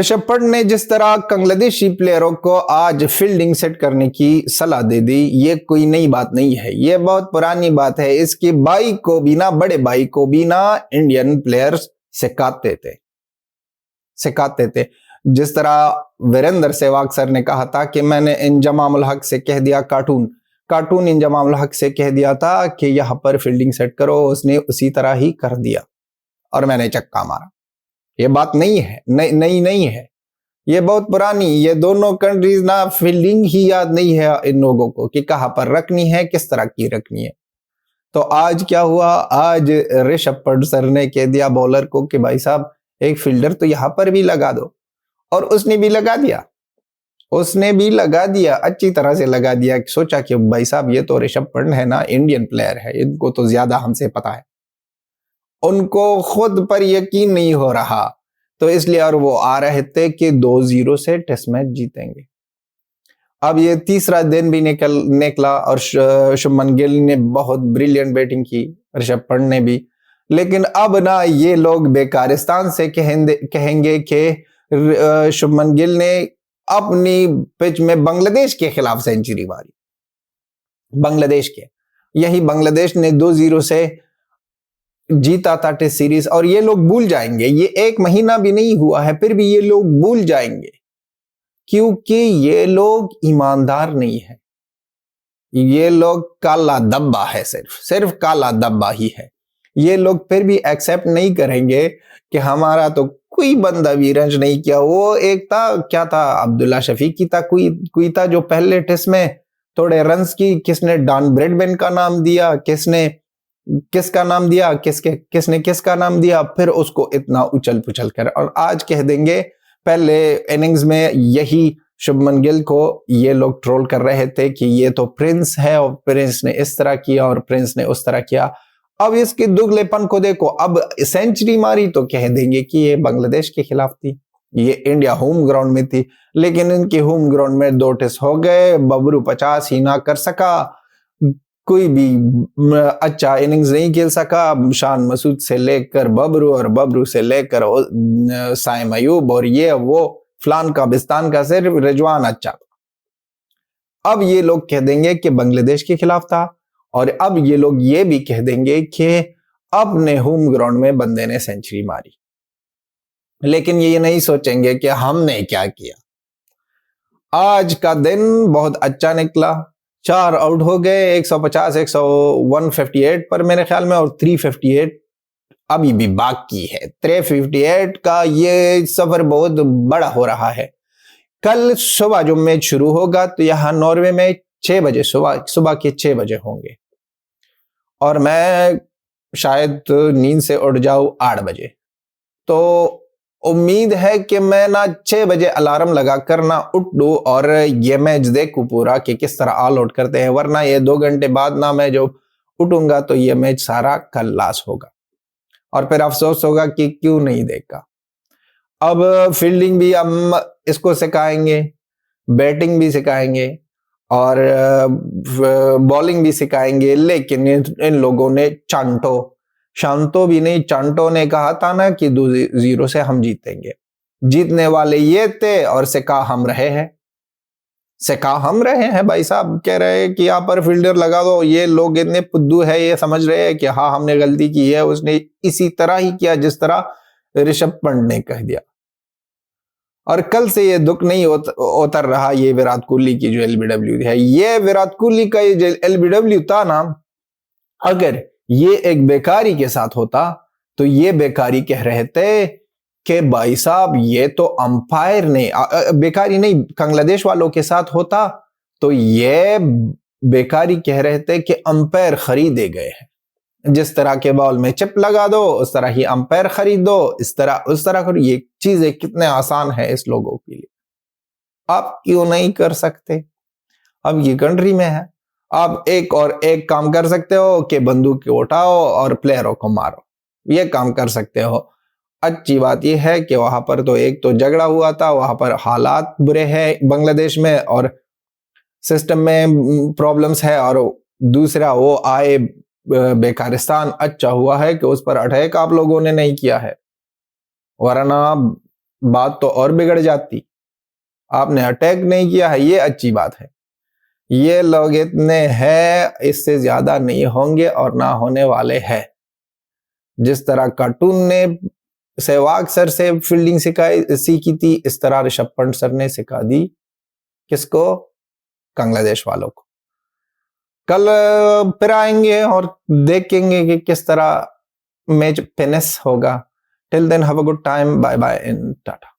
ऋषभ पंत ने जिस तरह बांग्लादेशी प्लेयरों को आज फील्डिंग सेट करने की सलाह दे दी, ये कोई नई बात नहीं है, ये बहुत पुरानी बात है। इसके भाई को भी ना, बड़े भाई को भी ना इंडियन प्लेयर्स सिखाते थे। जिस तरह वीरेंद्र सहवाग सर ने कहा था कि मैंने इंजमाम उल हक से कह दिया, कार्टून इंजमाम उल हक से कह दिया था कि यहां पर फील्डिंग सेट करो, उसने उसी तरह ही कर दिया और मैंने चक्का मारा। ये बात नहीं है, नई नहीं है, ये बहुत पुरानी। ये दोनों कंट्रीज ना फील्डिंग ही याद नहीं है इन लोगों को कि कहां पर रखनी है, किस तरह की रखनी है। तो आज क्या हुआ, आज ऋषभ पंत सर ने कह दिया बॉलर को कि भाई साहब एक फील्डर तो यहां पर भी लगा दो, और उसने भी लगा दिया, अच्छी तरह से लगा दिया। सोचा कि भाई साहब ये तो ऋषभ पंत है ना, इंडियन प्लेयर है, इनको तो ज्यादा हमसे पता है। उनको खुद पर यकीन नहीं हो रहा, तो इसलिए और वो आ रहे थे कि 2-0 से टेस्ट मैच जीतेंगे। अब ये तीसरा दिन भी निकला और शुभमन गिल ने बहुत ब्रिलियंट बैटिंग की, ऋषभ पंत ने भी। लेकिन अब ना ये लोग बेकारिस्तान से कहेंगे कि शुभमन गिल ने अपनी पिच में बांग्लादेश के खिलाफ सेंचुरी मारी। बांग्लादेश ने 2-0 से जीता था टेस्ट सीरीज, और ये लोग भूल जाएंगे। ये 1 महीना भी नहीं हुआ है, फिर भी ये लोग भूल जाएंगे, क्योंकि ये लोग ईमानदार नहीं है। ये लोग काला धब्बा है, सिर्फ काला धब्बा ही है। ये लोग फिर भी एक्सेप्ट नहीं करेंगे कि हमारा तो कोई बंदा भी रन नहीं किया। वो एक था, क्या था, अब्दुल्ला शफीकी था, कोई था जो पहले टेस्ट में थोड़े रन्स की, किसने डॉन ब्रैडमैन का नाम दिया, किसने किसका नाम दिया, फिर उसको इतना उछल पुछल कर। और आज कह देंगे, पहले इनिंग्स में यही शुभमन गिल को ये लोग ट्रोल कर रहे थे कि ये तो प्रिंस है और प्रिंस ने इस तरह किया और प्रिंस ने उस तरह किया। अब इसके दुगलेपन को देखो, अब सेंचुरी मारी तो कह देंगे कि ये बांग्लादेश के खिलाफ थी, ये इंडिया होम ग्राउंड में थी, लेकिन इनके होम ग्राउंड में 2 टेस्ट हो गए, बबरू 50 ही ना कर सका, कोई भी अच्छा इनिंग्स नहीं खेल सका। शान मसूद से लेकर बबरू, और बबरू से लेकर साइम अयूब, और ये वो फलान का बिस्तान का, सिर्फ रिजवान अच्छा था। अब ये लोग कह देंगे कि बांग्लादेश के खिलाफ था, और अब ये लोग ये भी कह देंगे कि अपने होम ग्राउंड में बंदे ने सेंचुरी मारी। लेकिन ये नहीं सोचेंगे कि हमने क्या किया। आज का दिन बहुत अच्छा निकला, 4 आउट हो गए, 150 158 पर मेरे ख्याल में, और 358 अभी भी बाकी है। 358 का ये सफर बहुत बड़ा हो रहा है। कल सुबह जो मैच शुरू होगा तो यहां नॉर्वे में 6 बजे, सुबह के 6 बजे होंगे, और मैं शायद नींद से उठ जाऊं 8 बजे। तो उम्मीद है कि मैं ना 6 बजे अलार्म लगाकर ना उठूं और ये मैच देखूं पूरा कि किस तरह ऑल आउट करते हैं, वरना ये 2 घंटे बाद ना मैं जो उठूंगा तो ये मैच सारा कल लॉस होगा, और फिर अफसोस होगा कि क्यों नहीं देखा। अब फील्डिंग भी हम इसको सिखाएंगे, बैटिंग भी सिखाएंगे, और बॉलिंग भी सिखाएंगे, लेकिन इन लोगों ने शांतो भी नहीं, चांटो ने कहा था ना कि 2-0 से हम जीतेंगे। जीतने वाले ये थे और सिखा हम रहे हैं भाई साहब। कह रहे हैं कि यहाँ पर फील्डर लगा दो, ये लोग इतने फुद्दू है, ये समझ रहे हैं कि हाँ हमने गलती की है। उसने इसी तरह ही किया जिस तरह ऋषभ पंत ने कह दिया, और कल से ये दुख नहीं उतर रहा ये विराट कोहली की जो एलबीडब्ल्यू है। ये विराट कोहली का ये जो एलबीडब्ल्यू था ना, अगर ये एक बेकारी के साथ होता तो ये बेकारी कह रहे थे कि भाई साहब ये तो अंपायर ने, बेकारी नहीं, बांग्लादेश वालों के साथ होता तो ये बेकारी कह रहे थे कि अंपायर खरीदे गए हैं। जिस तरह के बॉल में चिप लगा दो उस तरह ही अंपायर खरीद दो, इस तरह उस तरह करो। ये चीजें कितने आसान है इस लोगों के लिए, आप क्यों नहीं कर सकते? अब ये कंट्री में है, आप एक काम कर सकते हो कि बंदूक उठाओ और प्लेयरों को मारो, ये काम कर सकते हो। अच्छी बात यह है कि वहां पर तो एक तो झगड़ा हुआ था, वहां पर हालात बुरे हैं बांग्लादेश में, और सिस्टम में प्रॉब्लम्स है, और दूसरा वो आए बेकारिस्तान। अच्छा हुआ है कि उस पर अटैक आप लोगों ने नहीं किया है, वरना बात तो और बिगड़ जाती। आपने अटैक नहीं किया है, ये अच्छी बात है। ये लोग इतने हैं, इससे ज्यादा नहीं होंगे और ना होने वाले हैं। जिस तरह कार्टून ने सहवाग सर से फील्डिंग सीखी थी, इस तरह ऋषभ पंत सर ने सिखा दी किसको? बांग्लादेश वालों को। कल फिर आएंगे और देखेंगे कि किस तरह मैच फिनिश होगा। Till then have a good time, bye bye and Tata.